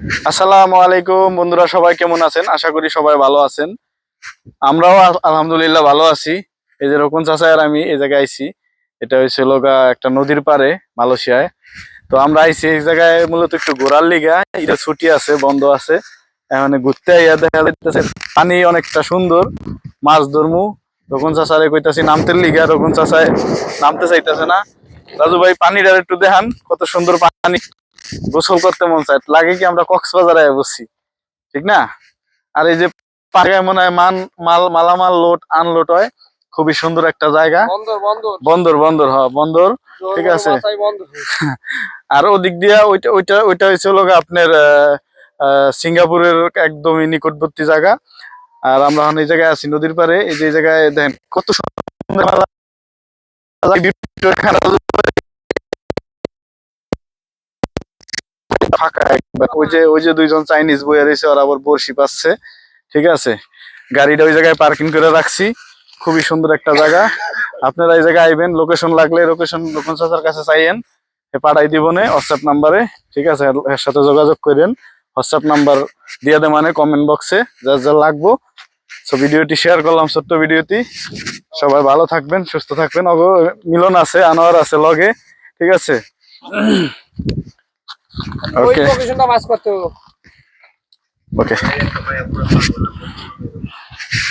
আসসালামু আলাইকুম বন্ধুরা, সবাই কেমন আছেন? আশা করি সবাই ভালো আছেন। আমরাও আলহামদুলিল্লাহ ভালো আছি। এই যে রকুন চাচা আর আমি এই জায়গায় আইছি। এটা হয়েছিল একটা নদীর পাড়ে মালয়েশিয়ায়। তো আমরা আইছি এই জায়গায় মূলত একটু ঘোরার লিগা। এটা ছুটি আছে, বন্ধ আছে। এখন ঘুরতে আইয়া দেখা যাইতেছে পানি অনেকটা সুন্দর, মাছ ধরমু। রকুন চাচারে কইতাছি নামতে লিগা, রকুন চাচায় নামতে চাইতেছে না। রাজু ভাই পানিটা একটু দেখান, কত সুন্দর পানি, গোসল করতে মন চায়, লাগে কি আমরা কক্সবাজারে বসছি, ঠিক না? আর এই যে পাড়ায় মনে হয় মালামাল লোড আনলোড হয়, খুবই সুন্দর একটা জায়গা। বন্দর বন্দর বন্দর বন্দর বন্দর, ঠিক আছে। আর ওদিক দিয়া ওইটা ওইটা ওইটা হয়েছিল আপনার সিঙ্গাপুরের একদমই নিকটবর্তী জায়গা। আর আমরা এই জায়গায় আছি নদীর পাড়ে। এই যে জায়গায় দেখেন কত সুন্দর ফাঁকা একবার। ওই যে দুইজন চাইনিজ বইয়া রয়েছে, ওরা আবার বড়শি পাচ্ছে, ঠিক আছে। গাড়িটা ওই জায়গায় পার্কিং করে রাখছি। খুবই সুন্দর একটা জায়গা। আপনারা এই জায়গায় আইবেন, লোকেশন লাগলে লোকেশন চাচার কাছে চাইয়েন, পাঠাই দিব না হোয়াটসঅ্যাপ নাম্বারে, ঠিক আছে। এর সাথে যোগাযোগ করেন, হোয়াটসঅ্যাপ নাম্বার দিয়ে দে মানে কমেন্ট বক্সে যা যা লাগবো। সো ভিডিওটি শেয়ার করলাম, ছোট্ট ভিডিওটি। সবাই ভালো থাকবেন, সুস্থ থাকবেন। মিলন আছে, আনোয়ার আছে লগে, ঠিক আছে। ওকে ওকে।